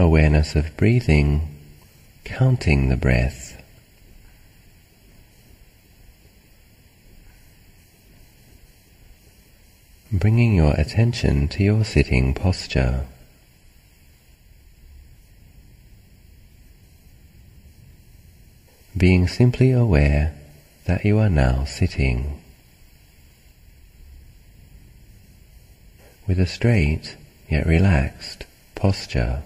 awareness of breathing, counting the breath. Bringing your attention to your sitting posture. Being simply aware that you are now sitting. With a straight yet relaxed posture.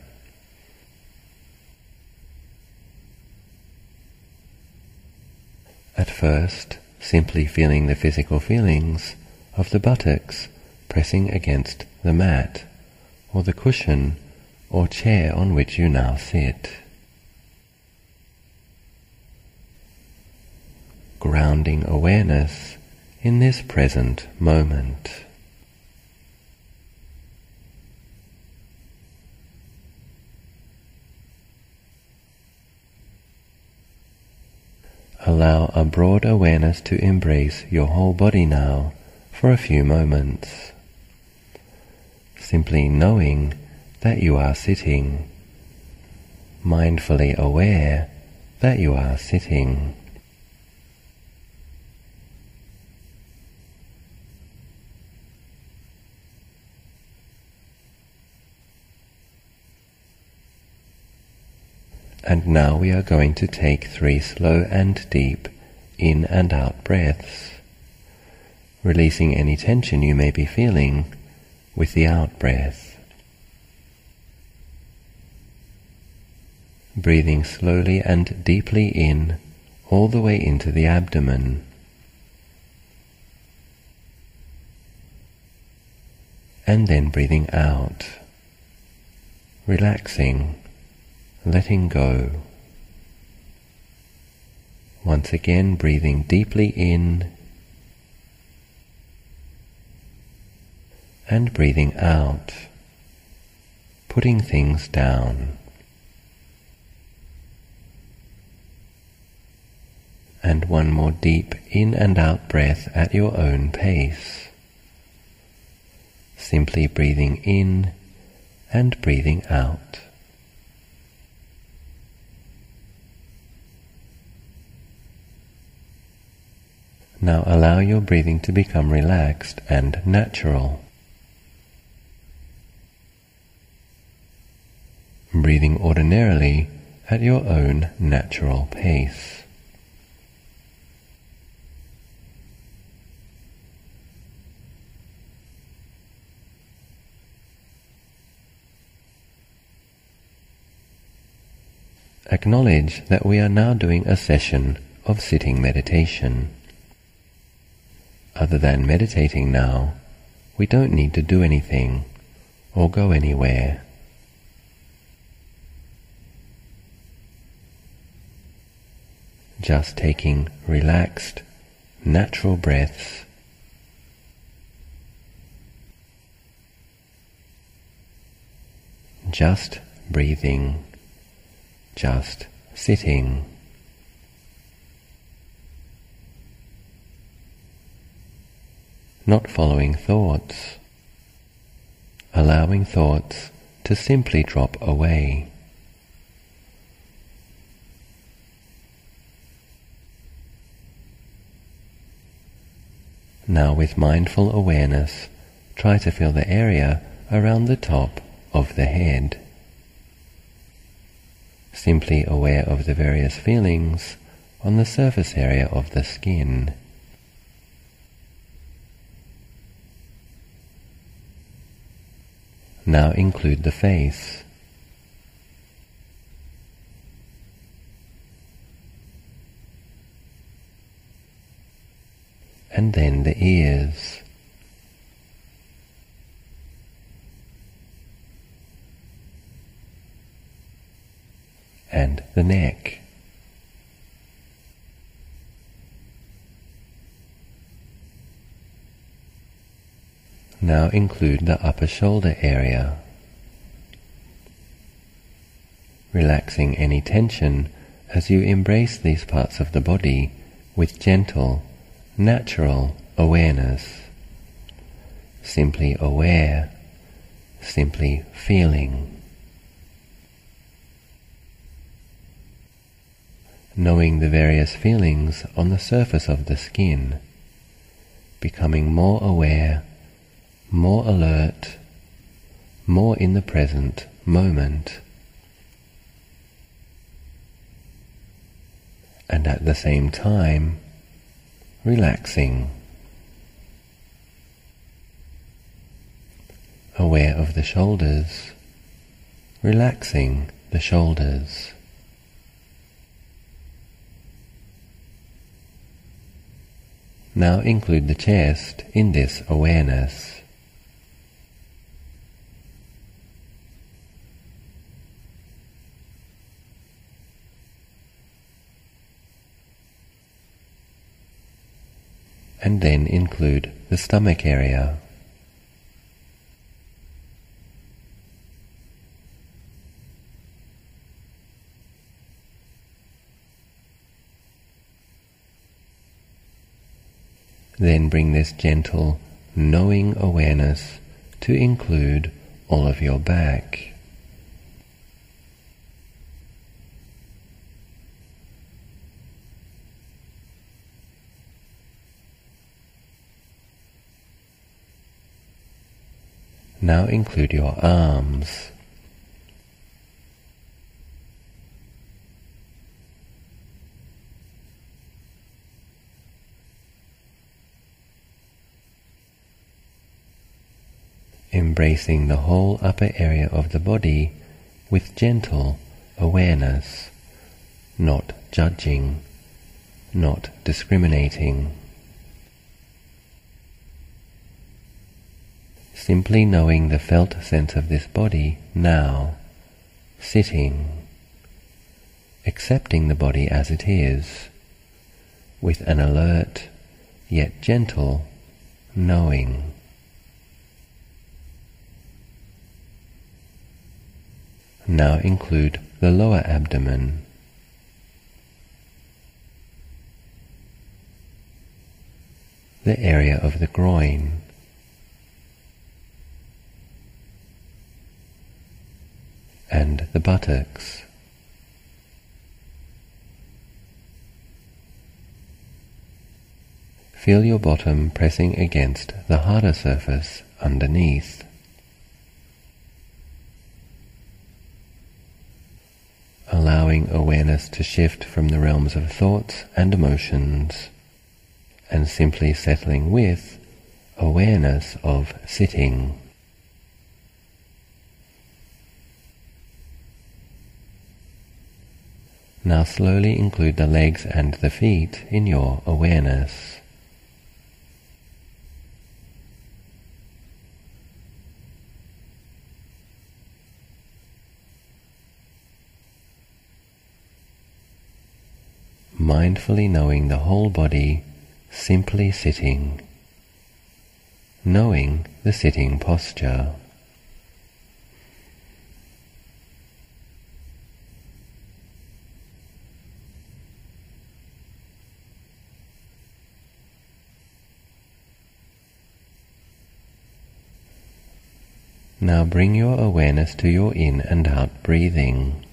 At first, simply feeling the physical feelings of the buttocks pressing against the mat, or the cushion or chair on which you now sit. Grounding awareness in this present moment. Allow a broad awareness to embrace your whole body now for a few moments. Simply knowing that you are sitting, mindfully aware that you are sitting. And now we are going to take 3 slow and deep in and out breaths, releasing any tension you may be feeling with the out breath. Breathing slowly and deeply in, all the way into the abdomen. And then breathing out, relaxing, letting go. Once again, breathing deeply in and breathing out, putting things down. And one more deep in and out breath at your own pace. Simply breathing in and breathing out. Now allow your breathing to become relaxed and natural. Breathing ordinarily at your own natural pace. Acknowledge that we are now doing a session of sitting meditation. Other than meditating now, we don't need to do anything or go anywhere. Just taking relaxed, natural breaths. Just breathing, just sitting. Not following thoughts, allowing thoughts to simply drop away. Now with mindful awareness, try to feel the area around the top of the head. Simply aware of the various feelings on the surface area of the skin. Now include the face. And then the ears. And the neck. Now include the upper shoulder area, relaxing any tension as you embrace these parts of the body with gentle, natural awareness. Simply aware, simply feeling. knowing the various feelings on the surface of the skin, becoming more aware, more alert, more in the present moment, and at the same time relaxing, aware of the shoulders, relaxing the shoulders. Now include the chest in this awareness. And then include the stomach area. Then bring this gentle, knowing awareness to include all of your back. Now include your arms. Embracing the whole upper area of the body with gentle awareness, not judging, not discriminating. Simply knowing the felt sense of this body now, sitting, accepting the body as it is, with an alert yet gentle knowing. Now include the lower abdomen. The area of the groin. And the buttocks. Feel your bottom pressing against the harder surface underneath. Allowing awareness to shift from the realms of thoughts and emotions, and simply settling with awareness of sitting. Now slowly include the legs and the feet in your awareness. Mindfully knowing the whole body, simply sitting, knowing the sitting posture. Now bring your awareness to your in and out breathing,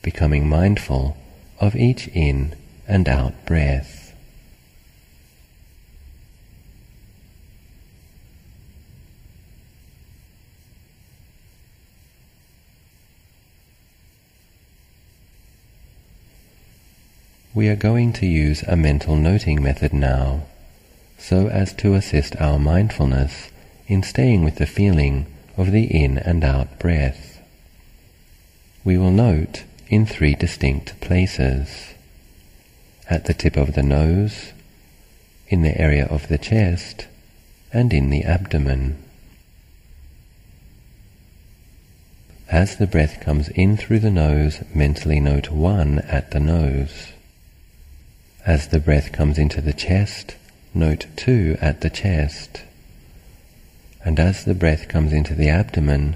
becoming mindful of each in and out breath. We are going to use a mental noting method now, so as to assist our mindfulness in staying with the feeling of the in and out breath. We will note in 3 distinct places: at the tip of the nose, in the area of the chest, and in the abdomen. As the breath comes in through the nose, mentally note 1 at the nose. As the breath comes into the chest, note 2 at the chest. And as the breath comes into the abdomen,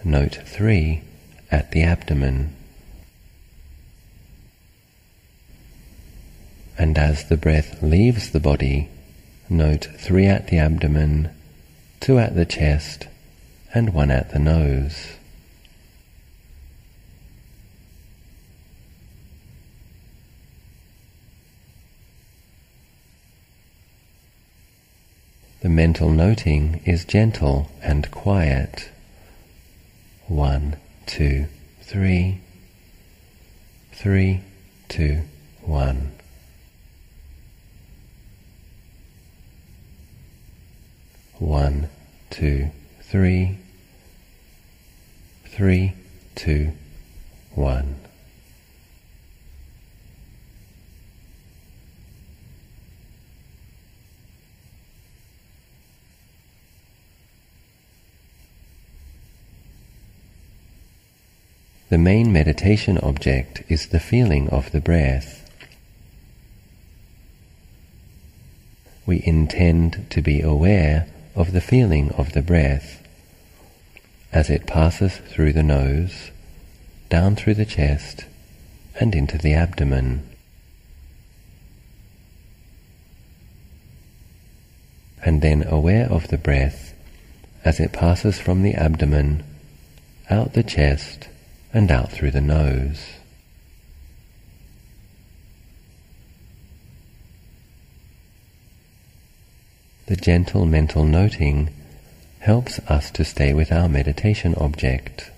note 3 at the abdomen. And as the breath leaves the body, note 3 at the abdomen, 2 at the chest, and 1 at the nose. The mental noting is gentle and quiet. 1, 2, 3. 3, 2, 1. 1, 2, 3. 3, 2, 1. The main meditation object is the feeling of the breath. We intend to be aware of the feeling of the breath as it passes through the nose, down through the chest, and into the abdomen. And then aware of the breath as it passes from the abdomen, out the chest, and out through the nose. The gentle mental noting helps us to stay with our meditation object,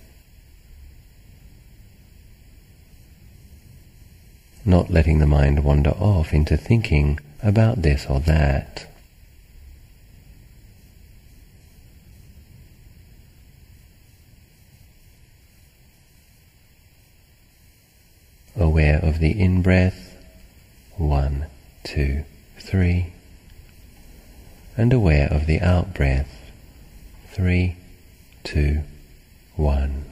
not letting the mind wander off into thinking about this or that. Aware of the in-breath, 1, 2, 3, and aware of the out-breath, 3, 2, 1.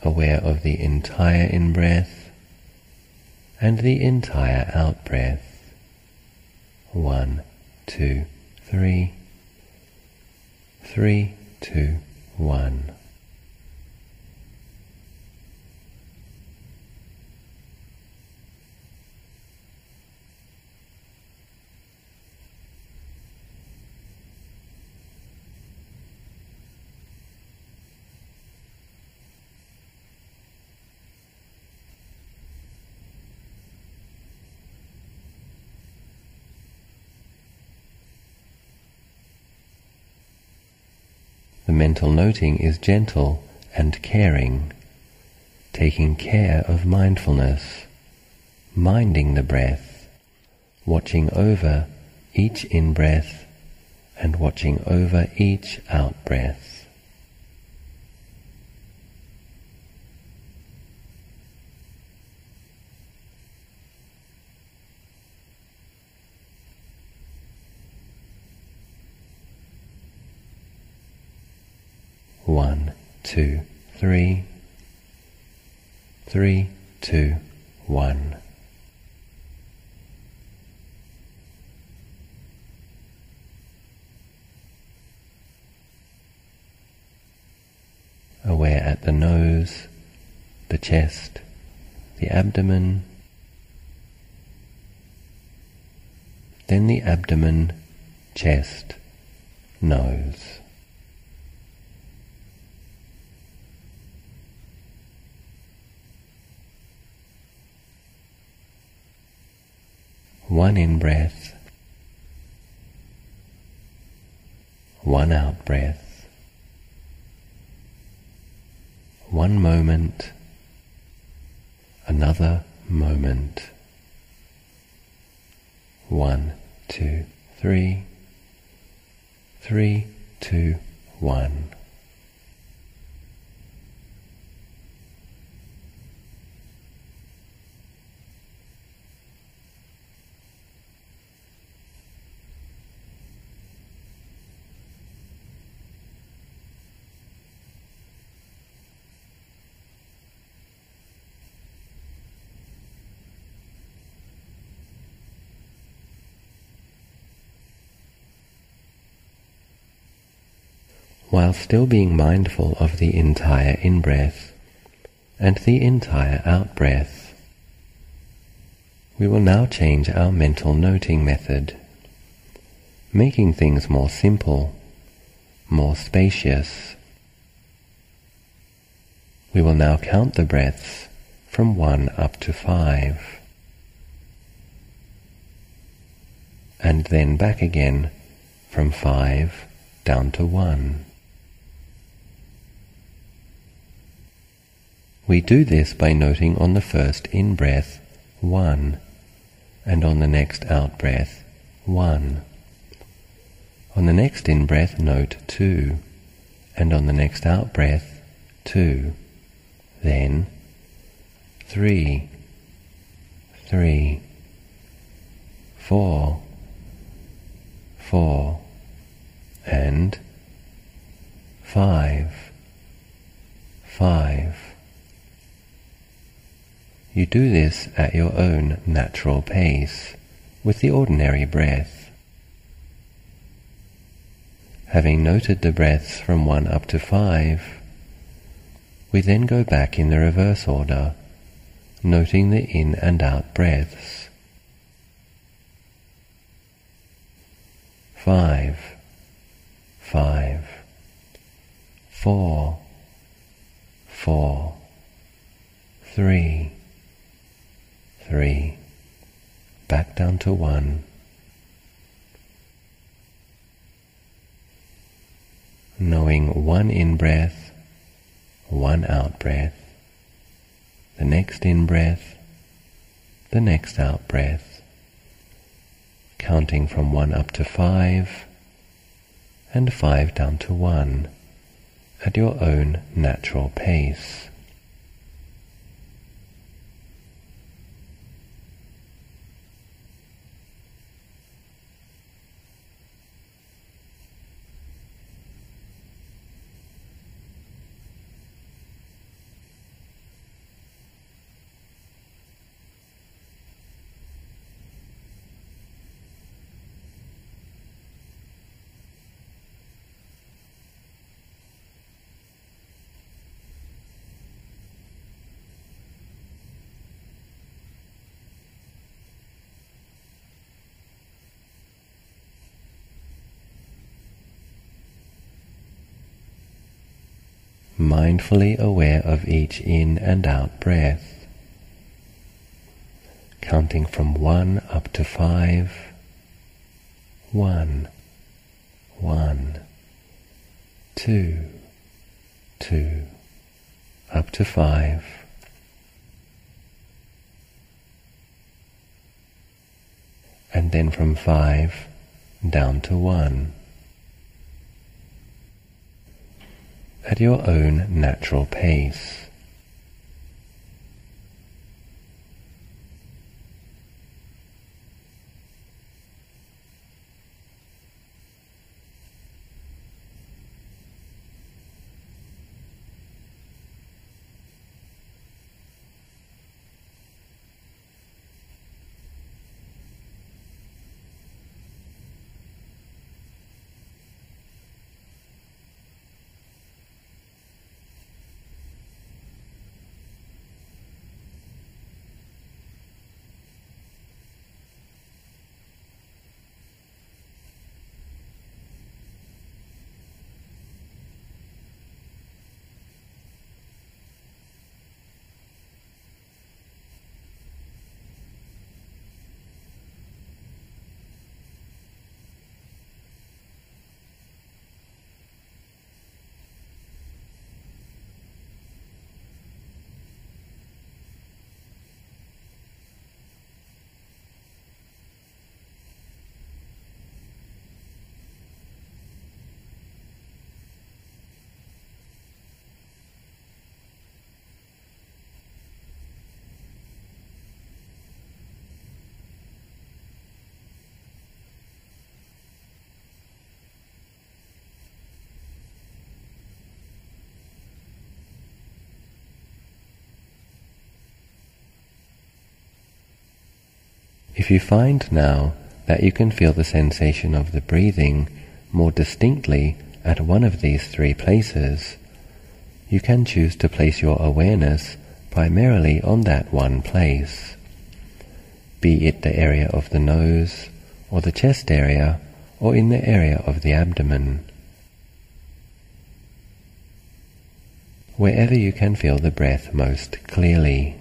Aware of the entire in-breath and the entire out-breath. 1, 2, 3. 3, 2, 1. The mental noting is gentle and caring, taking care of mindfulness, minding the breath, watching over each in-breath and watching over each out-breath. One, 2, 3. 3, 2, 1. Aware at the nose, the chest, the abdomen, then the abdomen, chest, nose. One in-breath, one out-breath, one moment, another moment. 1, 2, 3. 3, 2, 1. while still being mindful of the entire in-breath and the entire out-breath. We will now change our mental noting method, making things more simple, more spacious. We will now count the breaths from 1 up to 5, and then back again from 5 down to 1. We do this by noting on the first in-breath 1, and on the next out-breath 1. On the next in-breath note 2, and on the next out-breath 2. Then 3, 3, 4, 4, and 5, 5. You do this at your own natural pace, with the ordinary breath. Having noted the breaths from 1 up to 5, we then go back in the reverse order, noting the in and out breaths. 5, 5, 4, 4, 3, 3, back down to 1. Knowing 1 in-breath, 1 out-breath, the next in-breath, the next out-breath, counting from 1 up to 5, and 5 down to 1, at your own natural pace. Mindfully aware of each in and out breath, counting from 1 up to 5, 1, 1, 2, 2, up to 5, and then from 5 down to 1. At your own natural pace. If you find now that you can feel the sensation of the breathing more distinctly at one of these three places, you can choose to place your awareness primarily on that one place, be it the area of the nose, or the chest area, or in the area of the abdomen. Wherever you can feel the breath most clearly.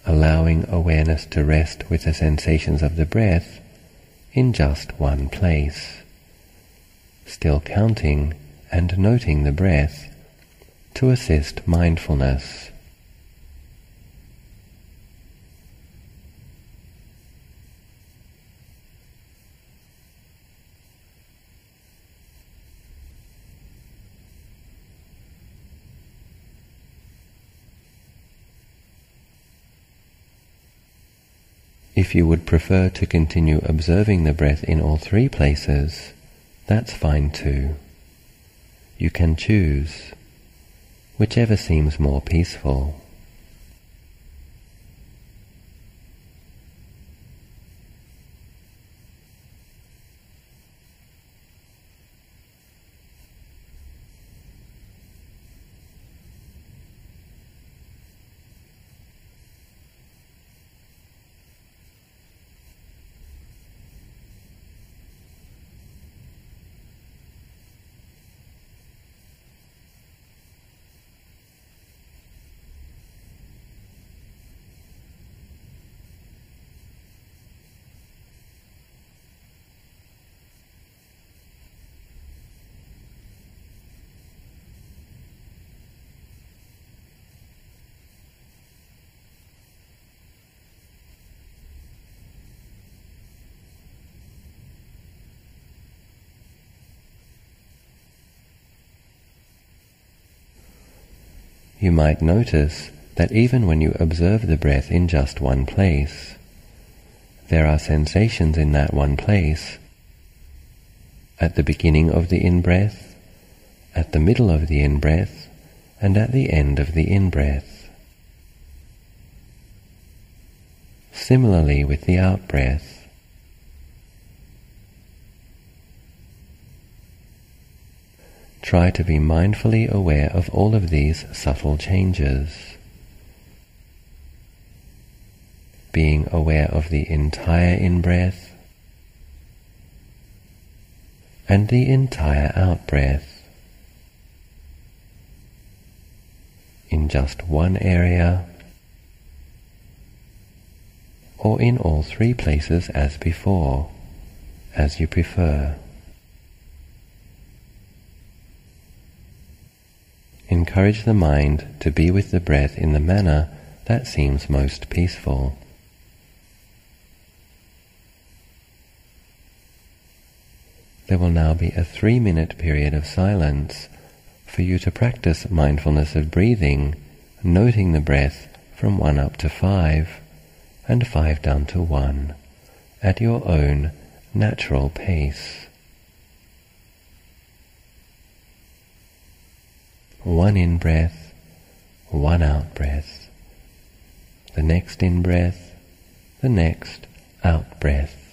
Allowing awareness to rest with the sensations of the breath in just one place, still counting and noting the breath to assist mindfulness. If you would prefer to continue observing the breath in all three places, that's fine too. You can choose whichever seems more peaceful. You might notice that even when you observe the breath in just one place, there are sensations in that one place at the beginning of the in-breath, at the middle of the in-breath, and at the end of the in-breath. Similarly with the out-breath. Try to be mindfully aware of all of these subtle changes, being aware of the entire in-breath and the entire out-breath in just one area or in all three places as before, as you prefer. Encourage the mind to be with the breath in the manner that seems most peaceful. There will now be a 3-minute period of silence for you to practice mindfulness of breathing, noting the breath from 1 up to 5 and 5 down to 1 at your own natural pace. 1 in-breath, 1 out-breath, the next in-breath, the next out-breath.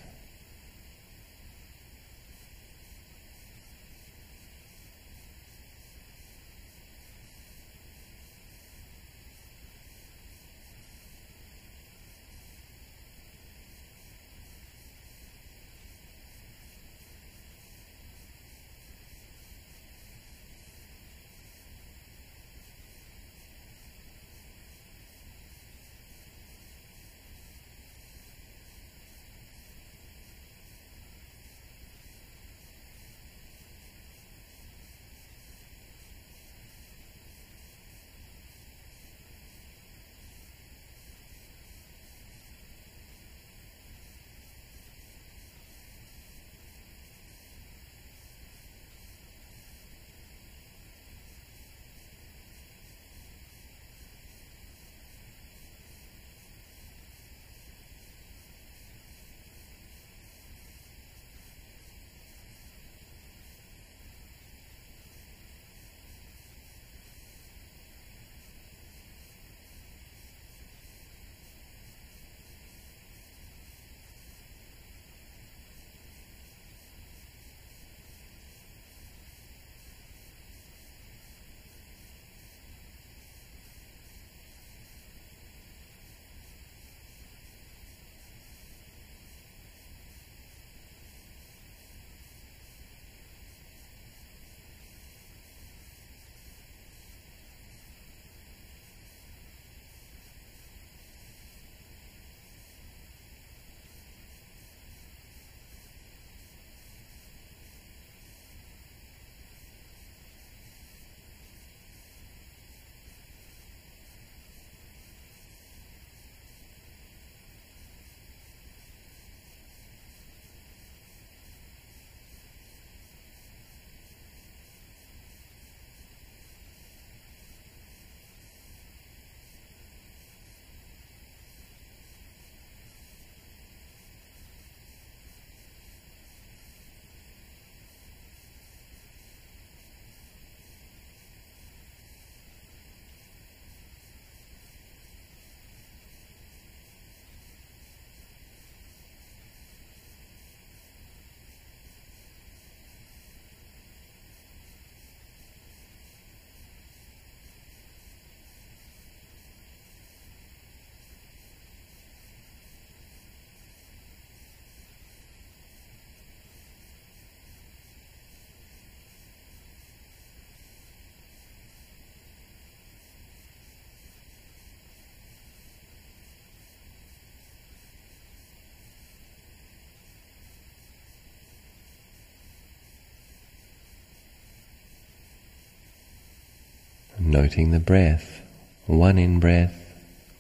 noting the breath, one in-breath,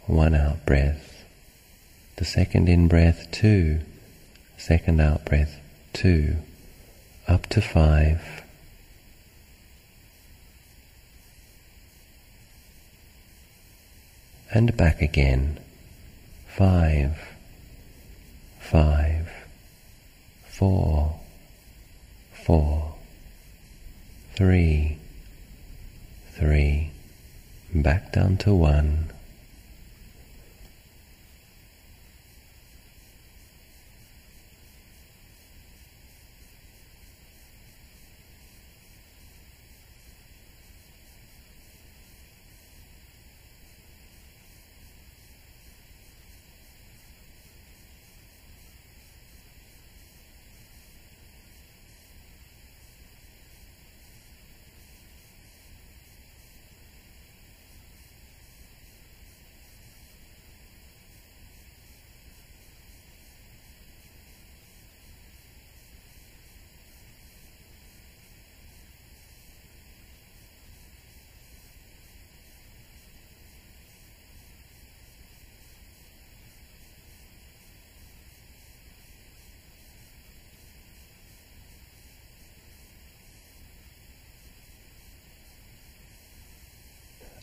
one out-breath. The second in-breath, 2, second out-breath, 2, up to 5. And back again, 5, 5, 4, 4, 3, 3, back down to 1.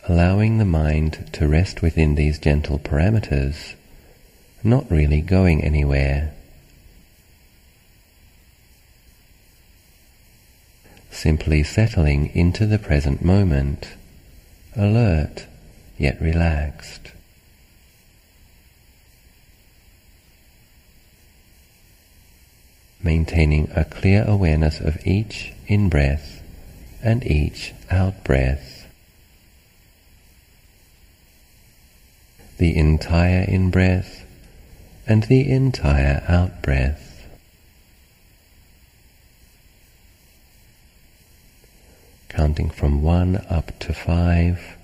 Allowing the mind to rest within these gentle parameters, not really going anywhere. Simply settling into the present moment, alert yet relaxed. Maintaining a clear awareness of each in-breath and each out-breath. The entire in-breath and the entire out-breath. Counting from 1 up to 5.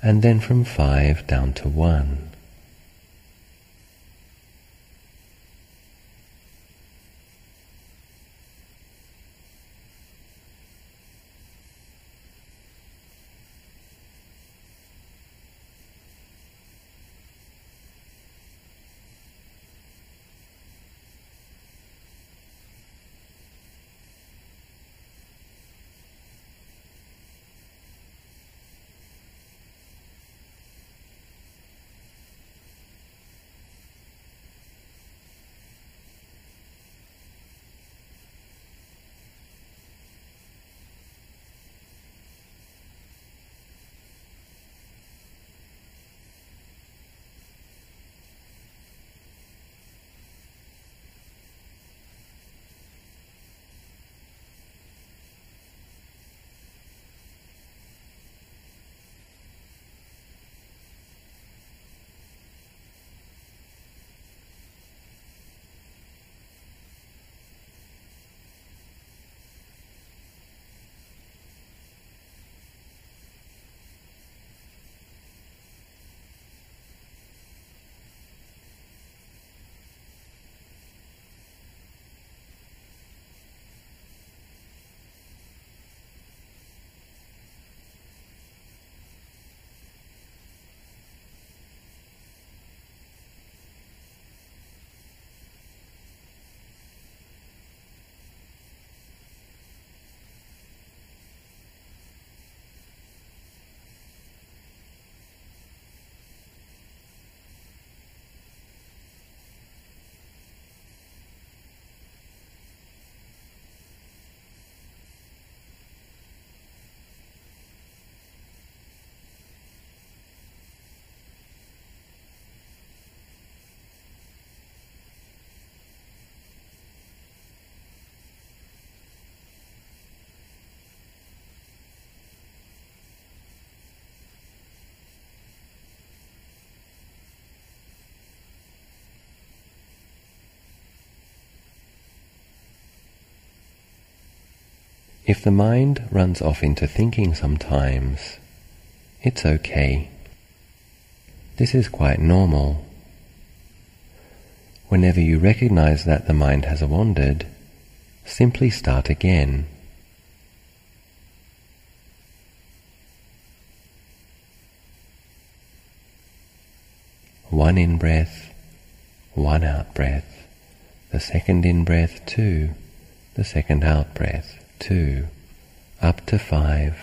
And then from 5 down to 1. If the mind runs off into thinking sometimes, it's okay. This is quite normal. Whenever you recognize that the mind has wandered, simply start again. One in-breath, one out-breath, the second in-breath 2, the second out-breath 2, up to 5.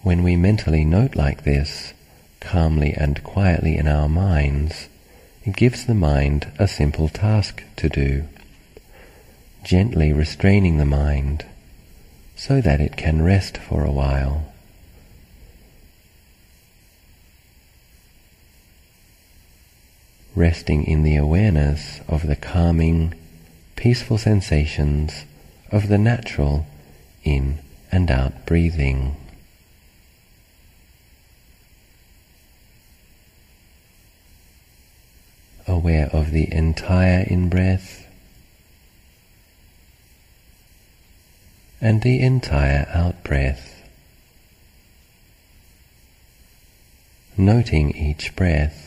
When we mentally note like this, calmly and quietly in our minds, it gives the mind a simple task to do, gently restraining the mind so that it can rest for a while. Resting in the awareness of the calming, peaceful sensations of the natural in and out breathing. Aware of the entire in-breath and the entire out-breath, noting each breath.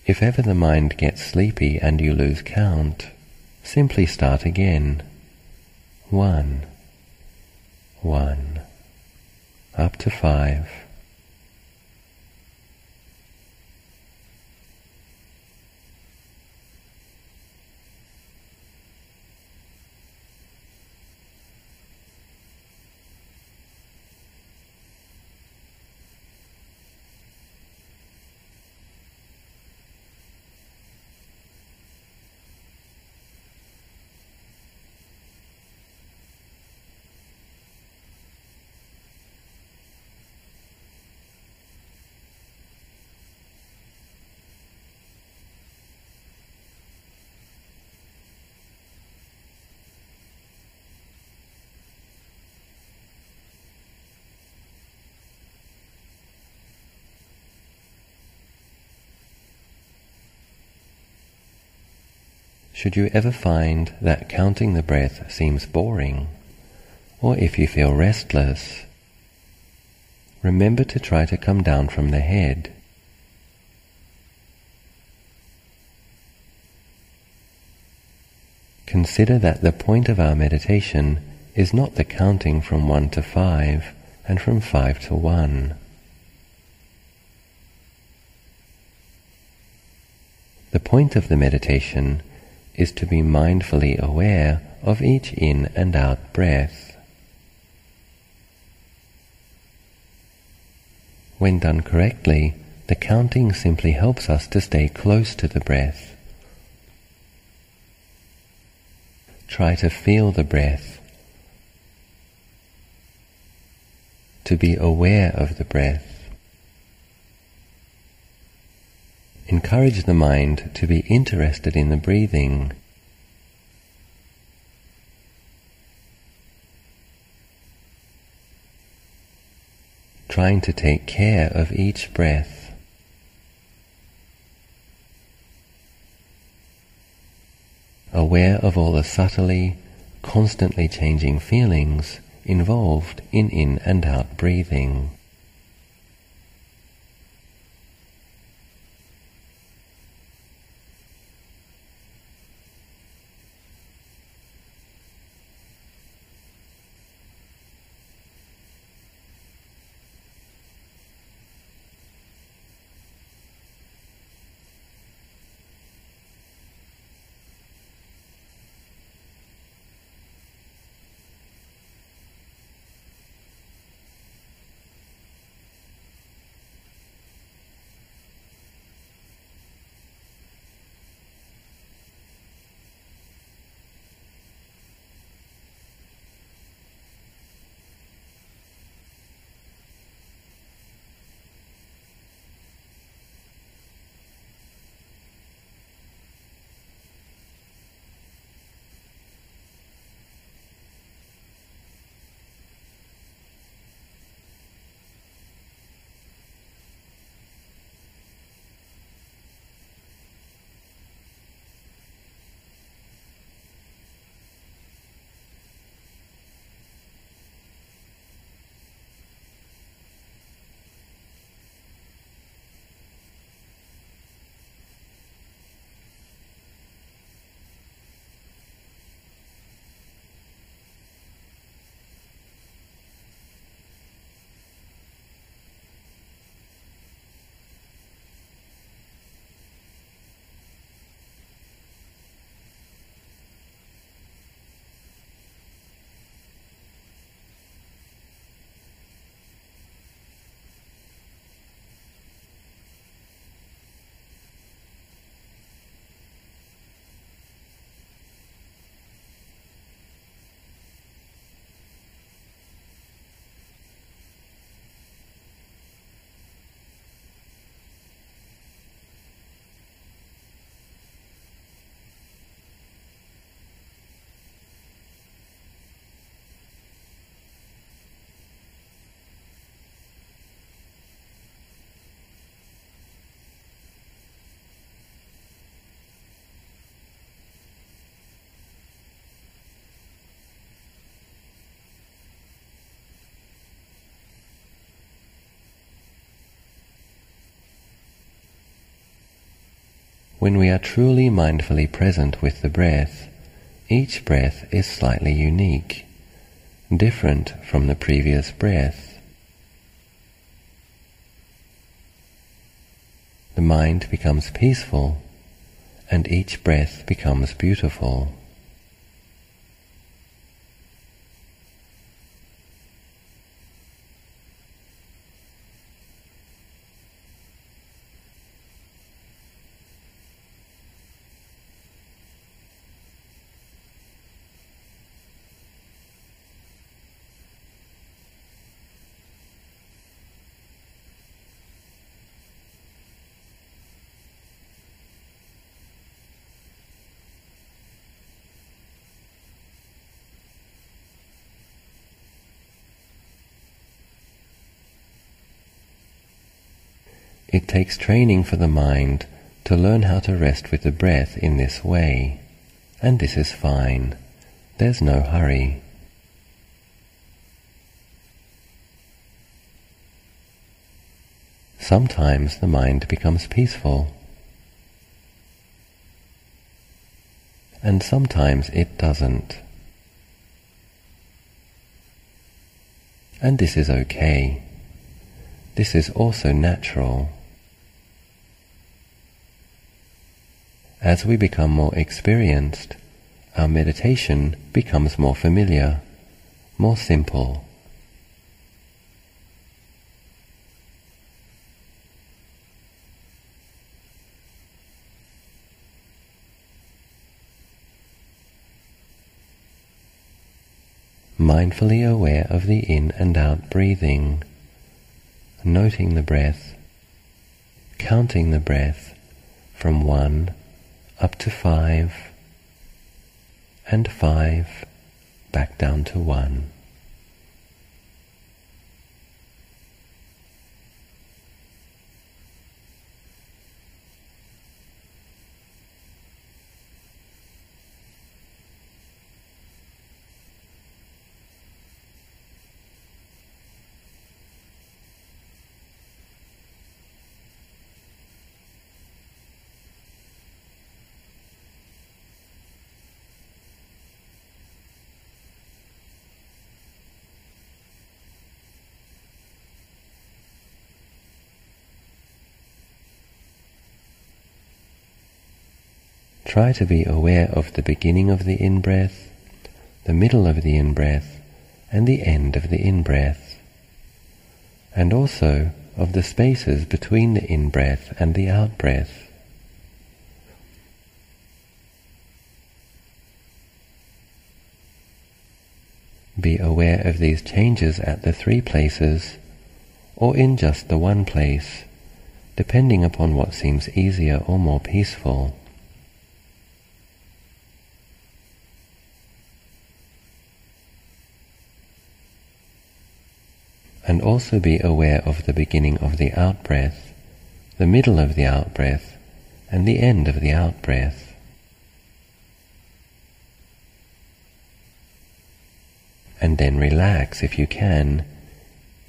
If ever the mind gets sleepy and you lose count, simply start again. 1, 1, up to 5. Should you ever find that counting the breath seems boring, or if you feel restless, remember to try to come down from the head. Consider that the point of our meditation is not the counting from 1 to 5 and from 5 to 1. The point of the meditation is to be mindfully aware of each in and out breath. When done correctly, the counting simply helps us to stay close to the breath. Try to feel the breath, to be aware of the breath. Encourage the mind to be interested in the breathing. Trying to take care of each breath. Aware of all the subtly, constantly changing feelings involved in and out breathing. When we are truly mindfully present with the breath, each breath is slightly unique, different from the previous breath. The mind becomes peaceful, and each breath becomes beautiful. It takes training for the mind to learn how to rest with the breath in this way, and this is fine. There's no hurry. Sometimes the mind becomes peaceful, and sometimes it doesn't. And this is okay. This is also natural. As we become more experienced, our meditation becomes more familiar, more simple. Mindfully aware of the in and out breathing, noting the breath, counting the breath from 1 up to 5, and 5 back down to 1. Try to be aware of the beginning of the in-breath, the middle of the in-breath, and the end of the in-breath, and also of the spaces between the in-breath and the out-breath. Be aware of these changes at the 3 places, or in just the one place, depending upon what seems easier or more peaceful. And also be aware of the beginning of the out-breath, the middle of the out-breath, and the end of the out-breath. And then relax, if you can,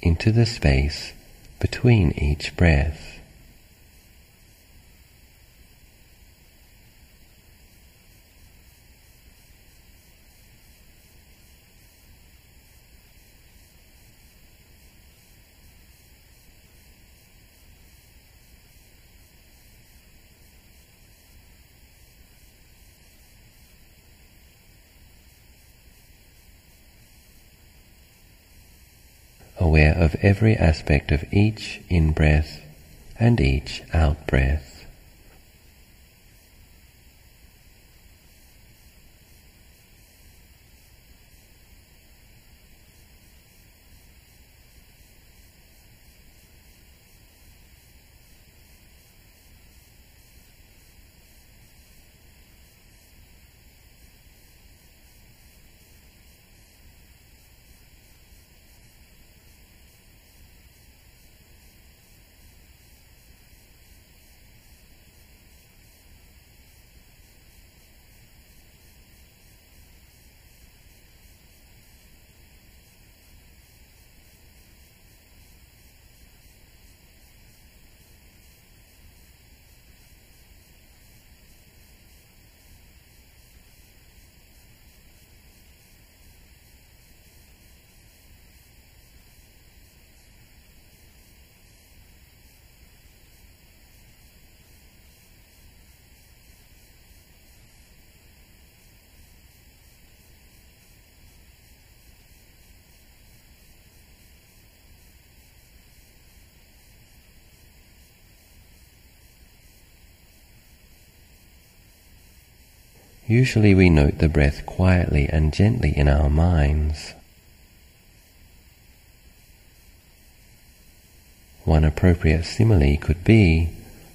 into the space between each breath. Aware of every aspect of each in-breath and each out-breath. Usually we note the breath quietly and gently in our minds. One appropriate simile could be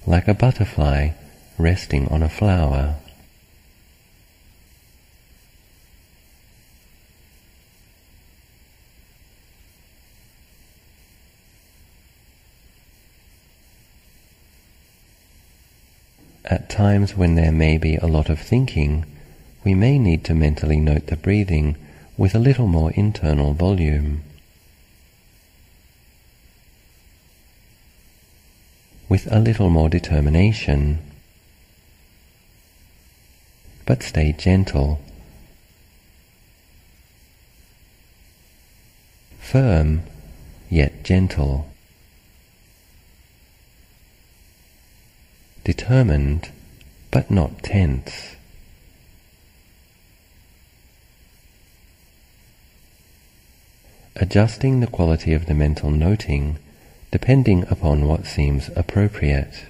like a butterfly resting on a flower. At times when there may be a lot of thinking, we may need to mentally note the breathing with a little more internal volume. With a little more determination, but stay gentle, firm yet gentle, determined but not tense. Adjusting the quality of the mental noting depending upon what seems appropriate.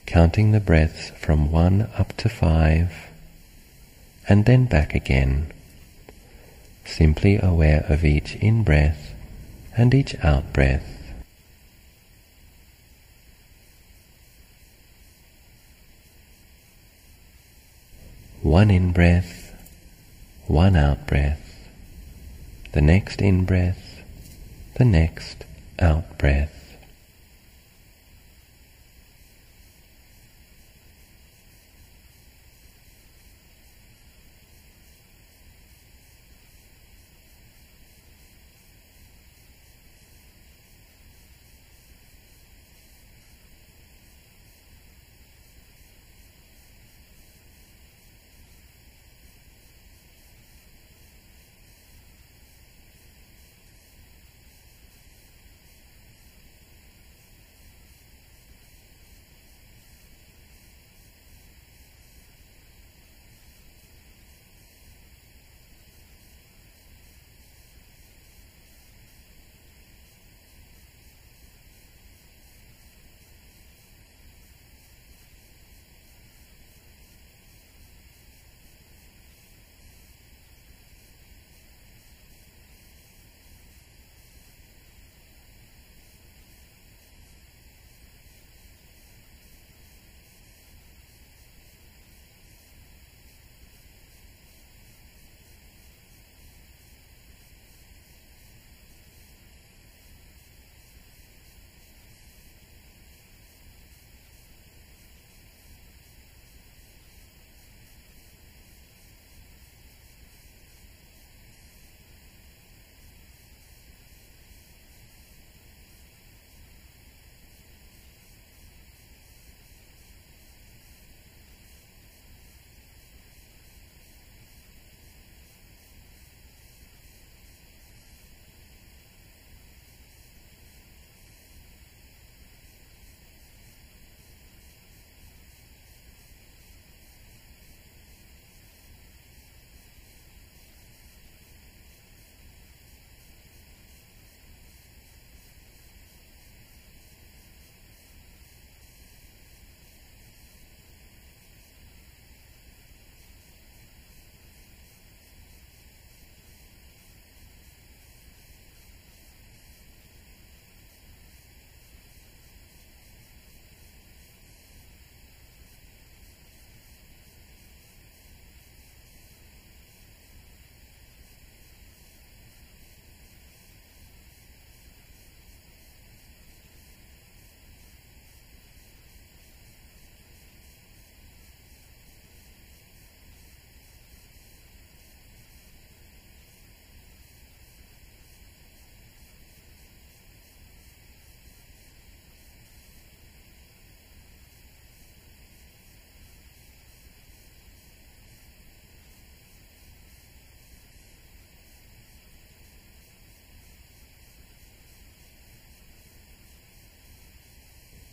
Counting the breaths from 1 up to 5, and then back again, simply aware of each in-breath and each out-breath. One in-breath, one out-breath, the next in-breath, the next out-breath.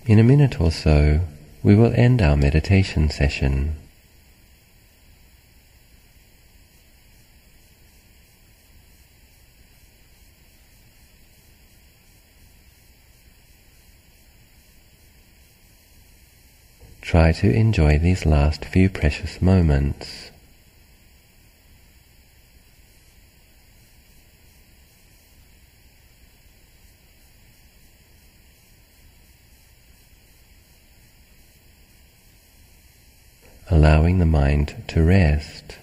In a minute or so, we will end our meditation session. Try to enjoy these last few precious moments. Allowing the mind to rest.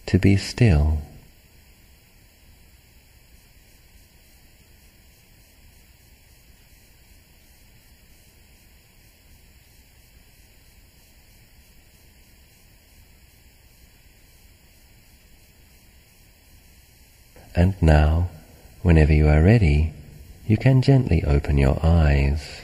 To be still. And now, whenever you are ready, you can gently open your eyes.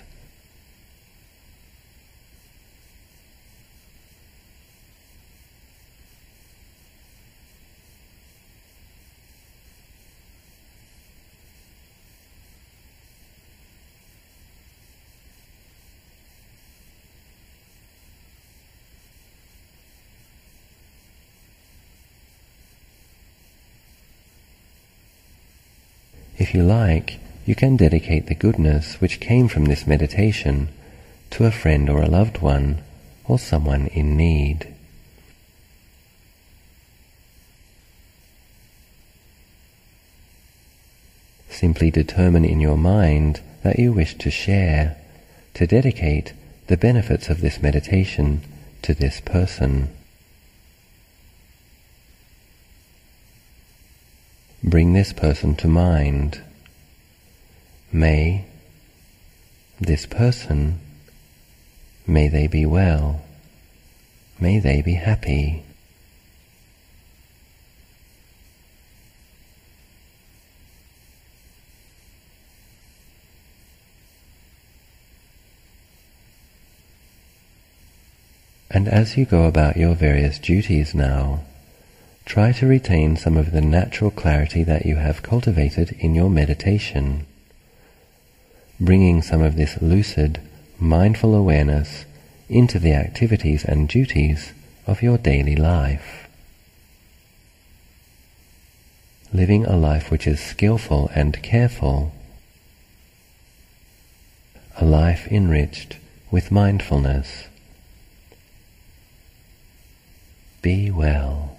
If you like, you can dedicate the goodness which came from this meditation to a friend or a loved one, or someone in need. Simply determine in your mind that you wish to share, to dedicate the benefits of this meditation to this person. Bring this person to mind. May this person, may they be well, may they be happy. And as you go about your various duties now, try to retain some of the natural clarity that you have cultivated in your meditation, bringing some of this lucid, mindful awareness into the activities and duties of your daily life. Living a life which is skillful and careful, a life enriched with mindfulness. Be well.